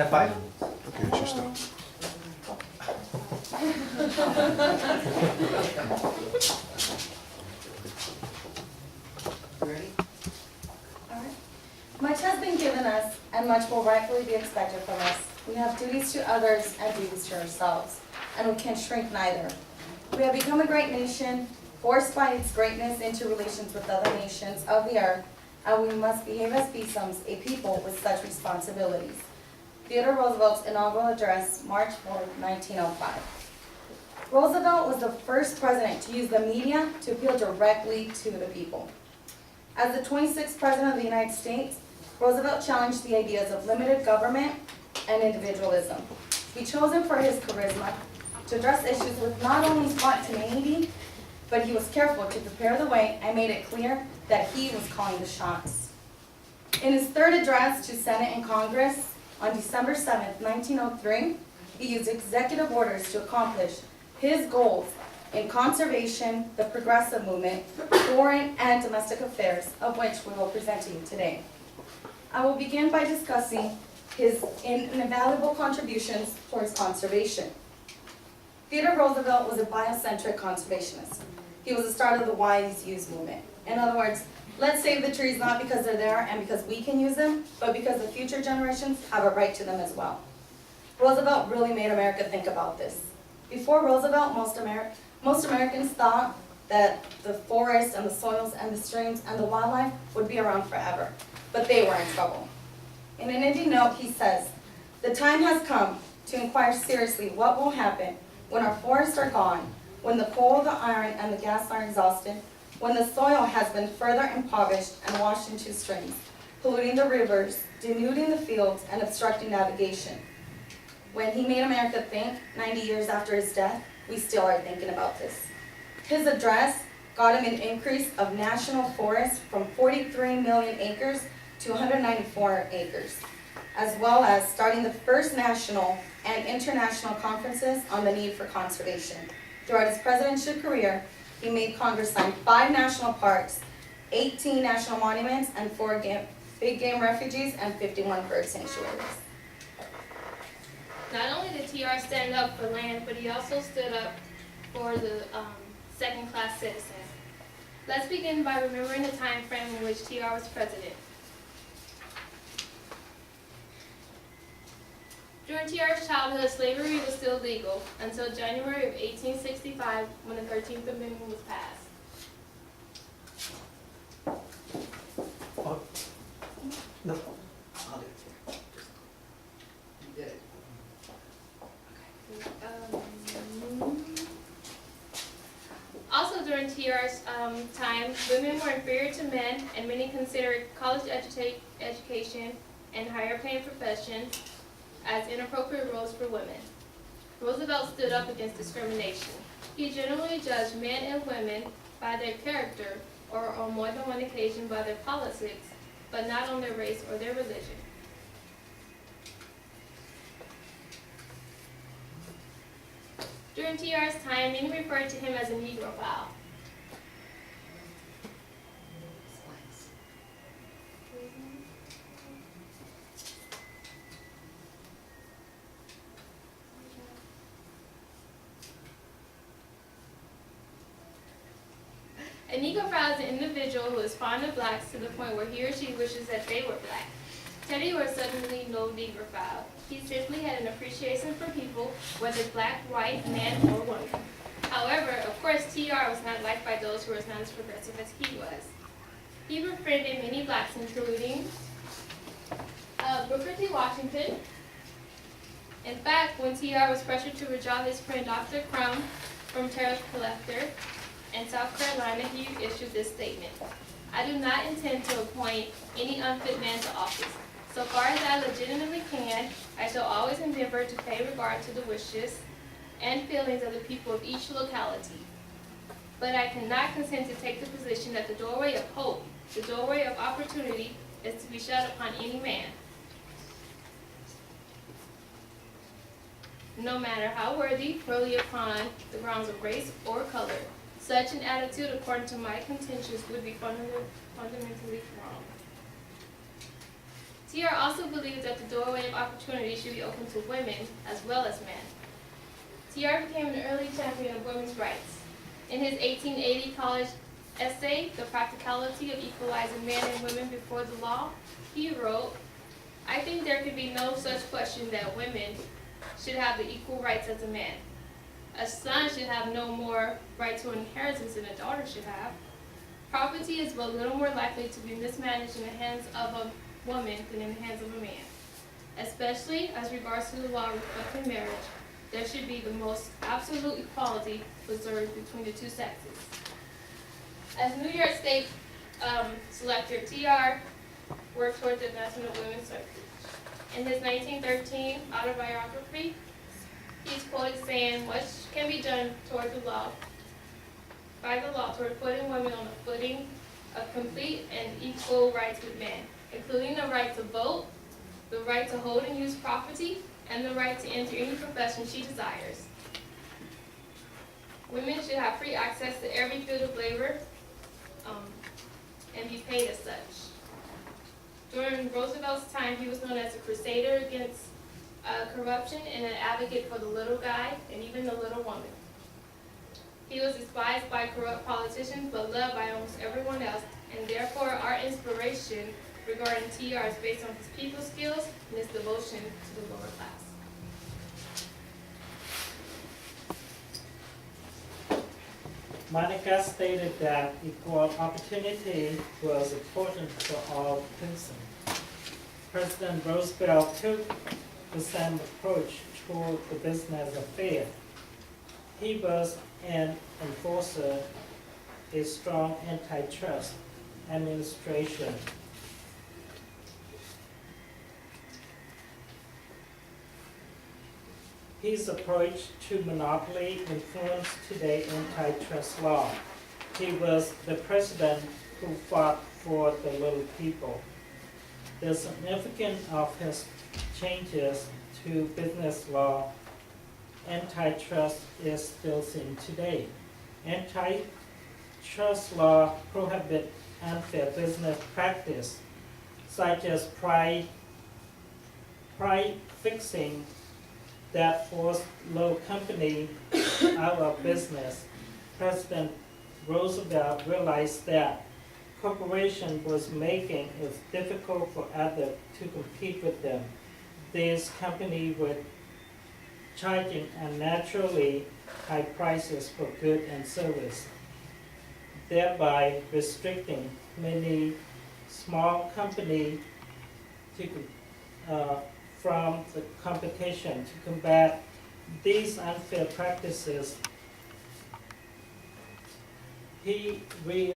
At 5? Okay, she stopped. Ready? Alright. Much has been given us, and much will rightfully be expected from us. We have duties to others and duties to ourselves, and we can shrink neither. We have become a great nation, forced by its greatness into relations with other nations of the earth, and we must behave as besoms a people with such responsibilities. Theodore Roosevelt's inaugural address, March 4, 1905. Roosevelt was the first president to use the media to appeal directly to the people. As the 26th President of the United States, Roosevelt challenged the ideas of limited government and individualism. He chose him for his charisma to address issues with not only spontaneity, but he was careful to prepare the way and made it clear that he was calling the shots. In his third address to Senate and Congress on December 7, 1903, he used executive orders to accomplish his goals in conservation, the progressive movement, foreign and domestic affairs, of which we will present to you today. I will begin by discussing his invaluable contributions towards conservation. Theodore Roosevelt was a biocentric conservationist. He was the start of the wise use movement. In other words, let's save the trees not because they're there and because we can use them, but because the future generations have a right to them as well. Roosevelt really made America think about this. Before Roosevelt, most Americans thought that the forests and the soils and the streams and the wildlife would be around forever, but they were in trouble. In an ending note, he says, "The time has come to inquire seriously what will happen when our forests are gone, when the coal, the iron, and the gas are exhausted, when the soil has been further impoverished and washed into streams, polluting the rivers, denuding the fields, and obstructing navigation." When he made America think, 90 years after his death, we still are thinking about this. His address got him an increase of national forests from 43 million acres to 194 acres, as well as starting the first national and international conferences on the need for conservation. Throughout his presidential career, he made Congress sign 5 national parks, 18 national monuments, and 4 big game refuges, and 51 bird sanctuaries. Not only did TR stand up for land, but he also stood up for the second-class citizens. Let's begin by remembering the time frame in which TR was president. During TR's childhood, slavery was still legal until January of 1865, when the 13th Amendment was passed. Oh. No. I'll do it. You did it. Also during TR's time, women were inferior to men, and many considered college education and higher paying professions as inappropriate roles for women. Roosevelt stood up against discrimination. He generally judged men and women by their character, or on more than one occasion by their politics, but not on their race or their religion. During TR's time, many referred to him as a Negrophile. A Negrophile is an individual who is fond of blacks to the point where he or she wishes that they were black. Teddy was certainly no Negrophile. He simply had an appreciation for people, whether black, white, man, or woman. However, of course, TR was not liked by those who were not as progressive as he was. He befriended many blacks, including Booker T. Washington. In fact, when TR was pressured to withdraw his friend Dr. Crum from tariff collector in South Carolina, he issued this statement: "I do not intend to appoint any unfit man to office. So far as I legitimately can, I shall always endeavor to pay regard to the wishes and feelings of the people of each locality. But I cannot consent to take the position that the doorway of hope, the doorway of opportunity, is to be shut upon any man, no matter how worthy, purely upon the grounds of race or color. Such an attitude, according to my contentions, would be fundamentally wrong." TR also believes that the doorway of opportunity should be open to women as well as men. TR became an early champion of women's rights. In his 1880 college essay, The Practicality of Equalizing Men and Women Before the Law, he wrote, "I think there can be no such question that women should have the equal rights as a man. A son should have no more right to inheritance than a daughter should have. Property is but little more likely to be mismanaged in the hands of a woman than in the hands of a man. Especially as regards to the law respecting marriage, there should be the most absolute equality preserved between the two sexes." As New York State selector, TR worked toward the advancement of women's suffrage. In his 1913 autobiography, he's quoted saying, "Much can be done toward the law, by the law, toward putting women on a footing of complete and equal rights with men, including the right to vote, the right to hold and use property, and the right to enter any profession she desires. Women should have free access to every field of labor and be paid as such." During Roosevelt's time, he was known as a crusader against corruption and an advocate for the little guy and even the little woman. He was despised by corrupt politicians but loved by almost everyone else, and therefore our inspiration regarding TR is based on his people skills and his devotion to the lower class. Monica stated that equal opportunity was important for all citizens. President Roosevelt took the same approach toward the business affair. He was an enforcer, a strong antitrust administration. His approach to monopoly influenced today's antitrust law. He was the president who fought for the little people. The significance of his changes to business law antitrust is still seen today. Antitrust law prohibits unfair business practice, such as price fixing that forced low company out of business. President Roosevelt realized that corporation was making it difficult for others to compete with them. These companies were charging unnaturally high prices for goods and service, thereby restricting many small companies from the competition. To combat these unfair practices, he